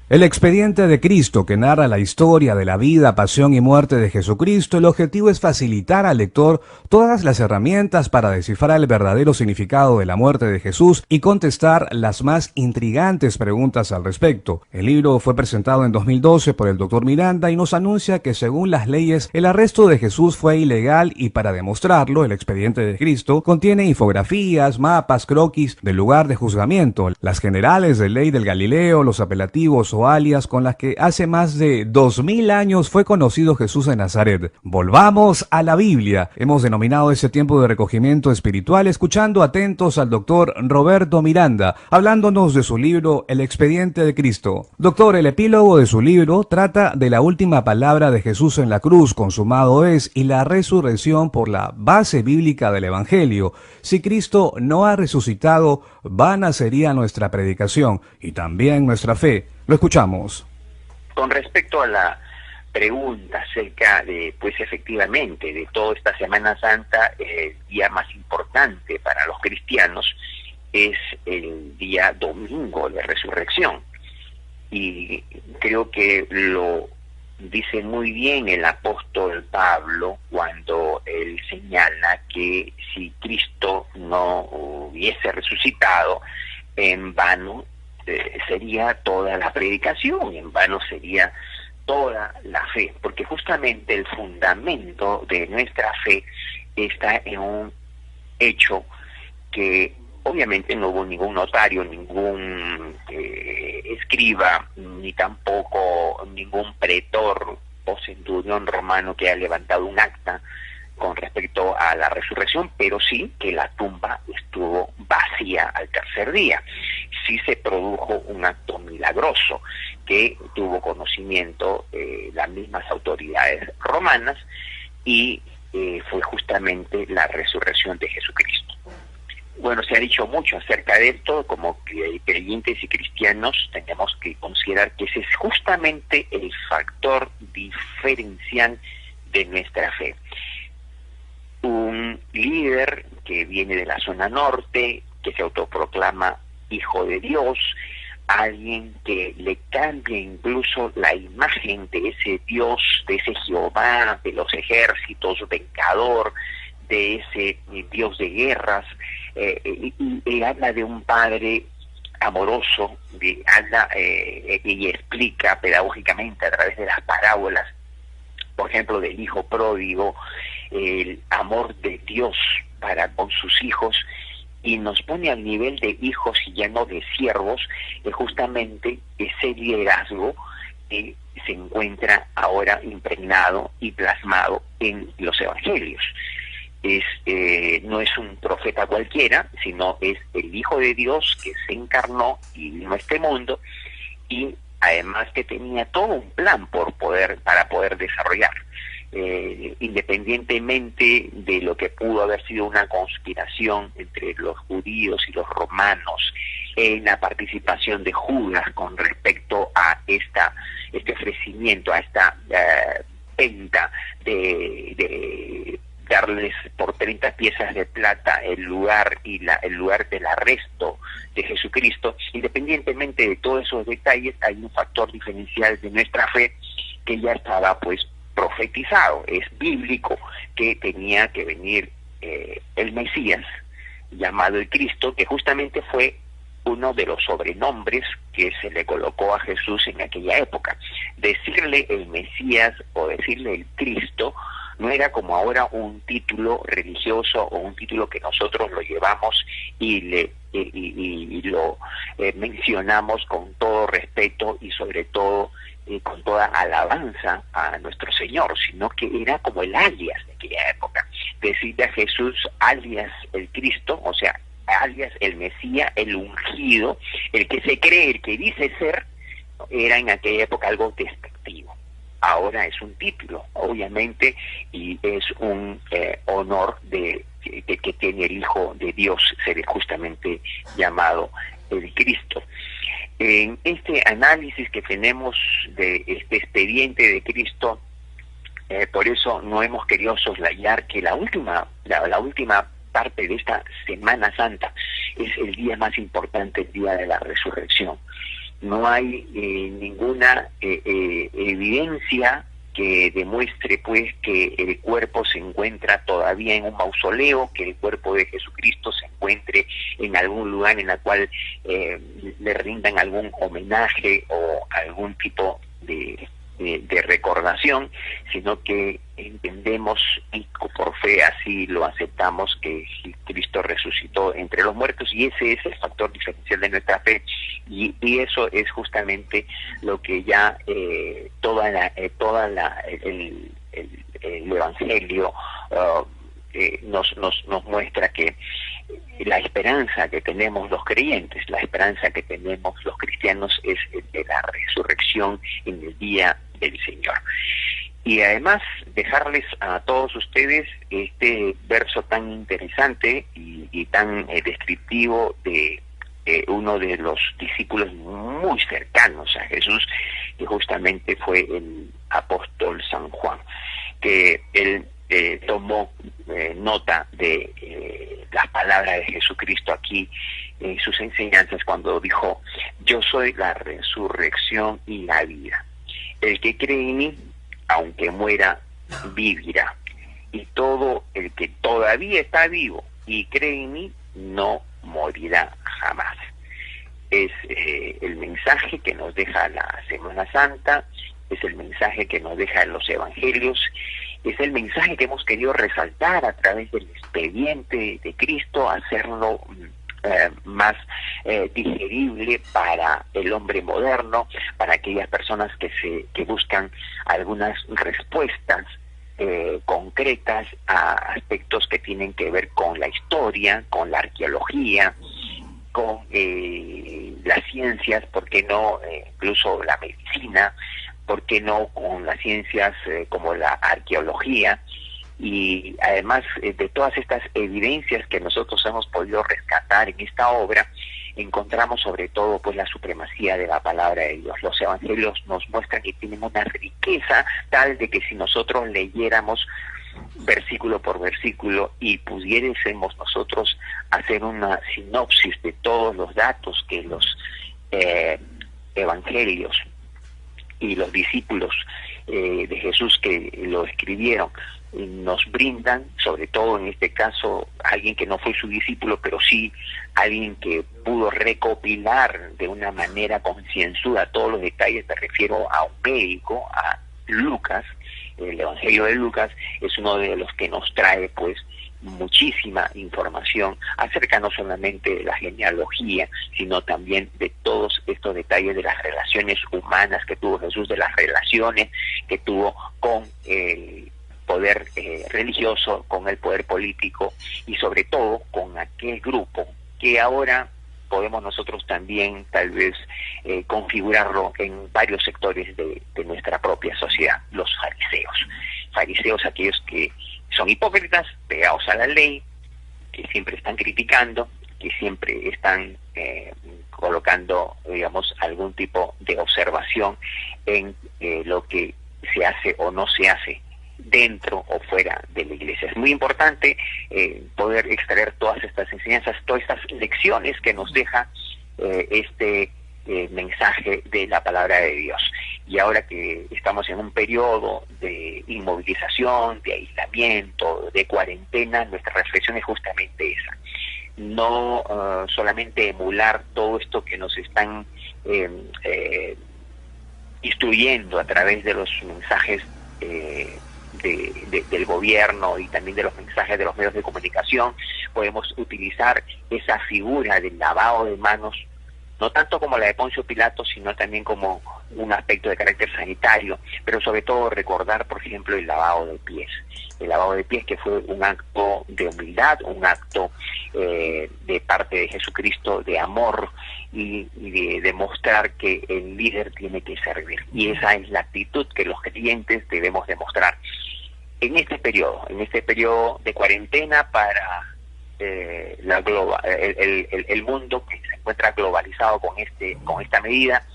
El expediente de Cristo, que narra la historia de la vida, pasión y muerte de Jesucristo, el objetivo es facilitar al lector todas las herramientas para descifrar el verdadero significado de la muerte de Jesús y contestar las más intrigantes preguntas al respecto. El libro fue presentado en 2012 por el Dr. Miranda y nos anuncia que según las leyes, el arresto de Jesús fue ilegal y para demostrarlo, el expediente de Cristo contiene infografías, mapas, croquis del lugar de juzgamiento, las generales de ley del Galileo, los apelativos o alias con las que hace más de 2000 años fue conocido Jesús de Nazaret. Volvamos a la Biblia. Hemos denominado ese tiempo de recogimiento espiritual escuchando atentos al doctor Roberto Miranda, hablándonos de su libro El expediente de Cristo. Doctor, el epílogo de su libro trata de la última palabra de Jesús en la cruz, consumado es, y la resurrección por la base bíblica del Evangelio. Si Cristo no ha resucitado, vana sería nuestra predicación y también nuestra fe. Lo escuchamos. Con respecto a la pregunta acerca de, pues efectivamente, de toda esta Semana Santa, el día más importante para los cristianos es el día domingo de resurrección. Y creo que lo dice muy bien el apóstol Pablo cuando él señala que si Cristo no hubiese resucitado, en vano sería toda la predicación, en vano sería toda la fe, porque justamente el fundamento de nuestra fe está en un hecho que obviamente no hubo ningún notario, ningún escriba, ni tampoco ningún pretor o centurión romano que haya levantado un acta con respecto a la resurrección, pero sí que la tumba estuvo vacía al tercer día. Sí se produjo un acto milagroso que tuvo conocimiento las mismas autoridades romanas y fue justamente la resurrección de Jesucristo. Bueno, se ha dicho mucho acerca de esto, como creyentes y cristianos tenemos que considerar que ese es justamente el factor diferencial de nuestra fe. Un líder que viene de la zona norte, que se autoproclama hijo de Dios, alguien que le cambia incluso la imagen de ese Dios, de ese Jehová, de los ejércitos, vengador, de ese Dios de guerras, y habla de un padre amoroso, habla y explica pedagógicamente a través de las parábolas, por ejemplo, del hijo pródigo, el amor de Dios para con sus hijos, y nos pone al nivel de hijos y ya no de siervos, justamente ese liderazgo que se encuentra ahora impregnado y plasmado en los evangelios. No es un profeta cualquiera, sino es el Hijo de Dios que se encarnó y vino a este mundo, y además que tenía todo un plan para poder desarrollar. Independientemente de lo que pudo haber sido una conspiración entre los judíos y los romanos, en la participación de Judas con respecto a este ofrecimiento, a esta venta de darles por 30 piezas de plata el lugar del arresto de Jesucristo. Independientemente de todos esos detalles, hay un factor diferencial de nuestra fe que ya estaba pues profetizado, es bíblico, que tenía que venir el Mesías, llamado el Cristo, que justamente fue uno de los sobrenombres que se le colocó a Jesús en aquella época. Decirle el Mesías o decirle el Cristo no era como ahora un título religioso o un título que nosotros lo llevamos y lo mencionamos con todo respeto y sobre todo con toda alabanza a nuestro Señor, sino que era como el alias de aquella época. Decirle a Jesús alias el Cristo, o sea, alias el Mesías, el ungido, el que se cree, el que dice ser, era en aquella época algo despectivo. Ahora es un título, obviamente, y es un honor de que tiene el Hijo de Dios, ser justamente llamado el Cristo. En este análisis que tenemos de este expediente de Cristo, por eso no hemos querido soslayar que la última parte de esta Semana Santa es el día más importante, el día de la resurrección. No hay ninguna evidencia que demuestre pues que el cuerpo se encuentra todavía en un mausoleo, que el cuerpo de Jesucristo se encuentre en algún lugar en la cual le rindan algún homenaje o algún tipo de recordación, sino que entendemos y por fe así lo aceptamos, que Cristo resucitó entre los muertos, y ese es el factor diferencial de nuestra fe, y eso es justamente lo que ya el Evangelio nos muestra, que la esperanza que tenemos los creyentes, la esperanza que tenemos los cristianos es de la resurrección en el día del Señor. Y además dejarles a todos ustedes este verso tan interesante y tan descriptivo de uno de los discípulos muy cercanos a Jesús, que justamente fue el apóstol San Juan, que él tomó nota de las palabras de Jesucristo aquí en sus enseñanzas, cuando dijo: yo soy la resurrección y la vida. El que cree en mí, aunque muera, vivirá. Y todo el que todavía está vivo y cree en mí, no morirá jamás. Es el mensaje que nos deja la Semana Santa, es el mensaje que nos deja los Evangelios, es el mensaje que hemos querido resaltar a través del expediente de Cristo, hacerlo más digerible para el hombre moderno, para aquellas personas que buscan algunas respuestas concretas a aspectos que tienen que ver con la historia, con la arqueología, con las ciencias, ¿por qué no? Incluso la medicina, ¿por qué no? Con las ciencias como la arqueología. Y además de todas estas evidencias que nosotros hemos podido rescatar en esta obra, encontramos sobre todo pues la supremacía de la palabra de Dios. Los evangelios nos muestran que tienen una riqueza tal de que si nosotros leyéramos versículo por versículo y pudiésemos nosotros hacer una sinopsis de todos los datos que los evangelios y los discípulos de Jesús que lo escribieron nos brindan, sobre todo en este caso alguien que no fue su discípulo, pero sí alguien que pudo recopilar de una manera concienzuda todos los detalles. Me refiero a un médico, a Lucas. El Evangelio de Lucas es uno de los que nos trae pues muchísima información acerca no solamente de la genealogía, sino también de todos estos detalles de las relaciones humanas que tuvo Jesús, de las relaciones que tuvo con el poder religioso, con el poder político y sobre todo con aquel grupo que ahora podemos nosotros también tal vez configurarlo en varios sectores de nuestra propia sociedad: los fariseos. Fariseos, aquellos que son hipócritas, pegados a la ley, que siempre están criticando, que siempre están colocando, digamos, algún tipo de observación en lo que se hace o no se hace dentro o fuera de la iglesia. Es muy importante poder extraer todas estas enseñanzas, todas estas lecciones que nos deja este mensaje de la palabra de Dios. Y ahora que estamos en un periodo de inmovilización, de aislamiento, de cuarentena, nuestra reflexión es justamente esa. No solamente emular todo esto que nos están instruyendo a través de los mensajes del gobierno y también de los mensajes de los medios de comunicación. Podemos utilizar esa figura del lavado de manos, no tanto como la de Poncio Pilato, sino también como un aspecto de carácter sanitario, pero sobre todo recordar, por ejemplo, el lavado de pies. El lavado de pies, que fue un acto de humildad, un acto de parte de Jesucristo de amor y de demostrar que el líder tiene que servir. Y esa es la actitud que los creyentes debemos demostrar. en este periodo de cuarentena para el mundo que se encuentra globalizado con esta medida,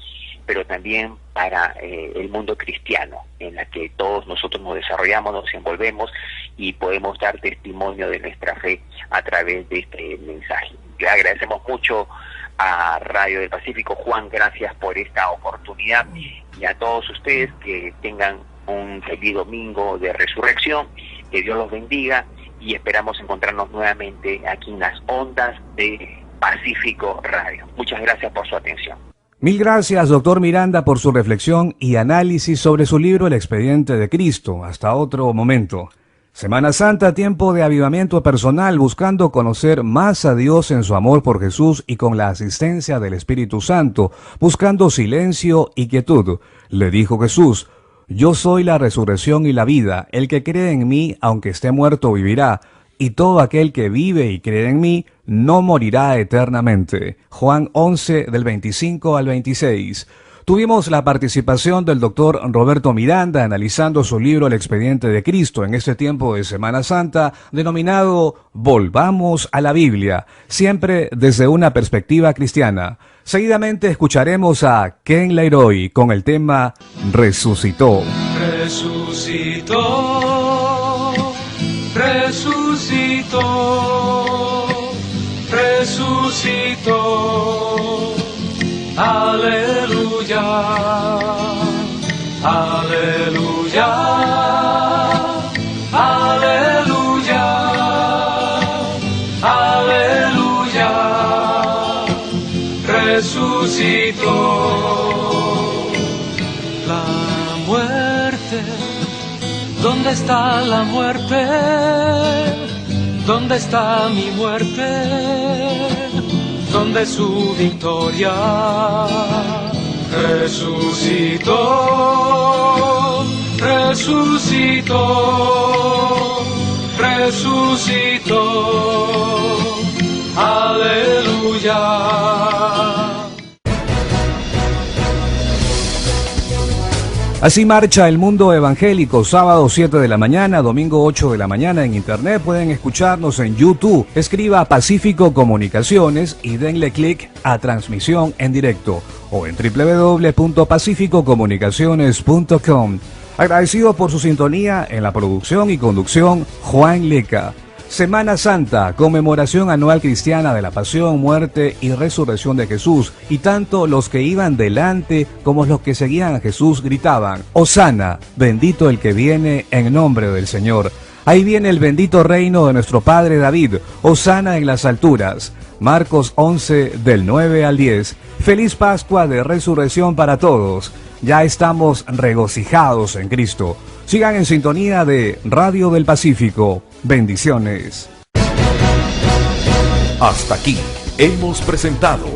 pero también para el mundo cristiano, en la que todos nosotros nos desarrollamos, nos envolvemos y podemos dar testimonio de nuestra fe a través de este mensaje. Le agradecemos mucho a Radio del Pacífico. Juan, gracias por esta oportunidad, y a todos ustedes que tengan un feliz domingo de resurrección, que Dios los bendiga, y esperamos encontrarnos nuevamente aquí en las ondas de Pacífico Radio. Muchas gracias por su atención. Mil gracias, doctor Miranda, por su reflexión y análisis sobre su libro El Expediente de Cristo. Hasta otro momento. Semana Santa, tiempo de avivamiento personal, buscando conocer más a Dios en su amor por Jesús y con la asistencia del Espíritu Santo, buscando silencio y quietud. Le dijo Jesús: yo soy la resurrección y la vida. El que cree en mí, aunque esté muerto, vivirá. Y todo aquel que vive y cree en mí, no morirá eternamente. Juan 11, del 25 al 26. Tuvimos la participación del doctor Roberto Miranda analizando su libro El Expediente de Cristo en este tiempo de Semana Santa, denominado Volvamos a la Biblia, siempre desde una perspectiva cristiana. Seguidamente escucharemos a Ken Leroy con el tema Resucitó. Resucitó, resucitó, resucitó. Aleluya, aleluya, aleluya, aleluya. Resucitó. La muerte, ¿dónde está la muerte? ¿Dónde está mi muerte? ¿Dónde su victoria? Resucitó, resucitó, resucitó. Aleluya. Así marcha el mundo evangélico, sábado 7 de la mañana, domingo 8 de la mañana en internet. Pueden escucharnos en YouTube. Escriba Pacífico Comunicaciones y denle clic a transmisión en directo o en www.pacificocomunicaciones.com. Agradecido por su sintonía en la producción y conducción, Juan Leca. Semana Santa, conmemoración anual cristiana de la pasión, muerte y resurrección de Jesús, y tanto los que iban delante como los que seguían a Jesús gritaban: Hosana, bendito el que viene en nombre del Señor. Ahí viene el bendito reino de nuestro Padre David, Hosana en las alturas. Marcos 11, del 9 al 10. Feliz Pascua de Resurrección para todos. Ya estamos regocijados en Cristo. Sigan en sintonía de Radio del Pacífico. Bendiciones. Hasta aquí hemos presentado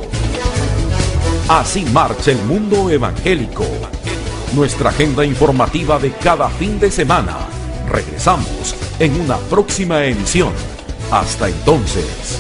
Así marcha el mundo evangélico. Nuestra agenda informativa de cada fin de semana. Regresamos en una próxima emisión. Hasta entonces.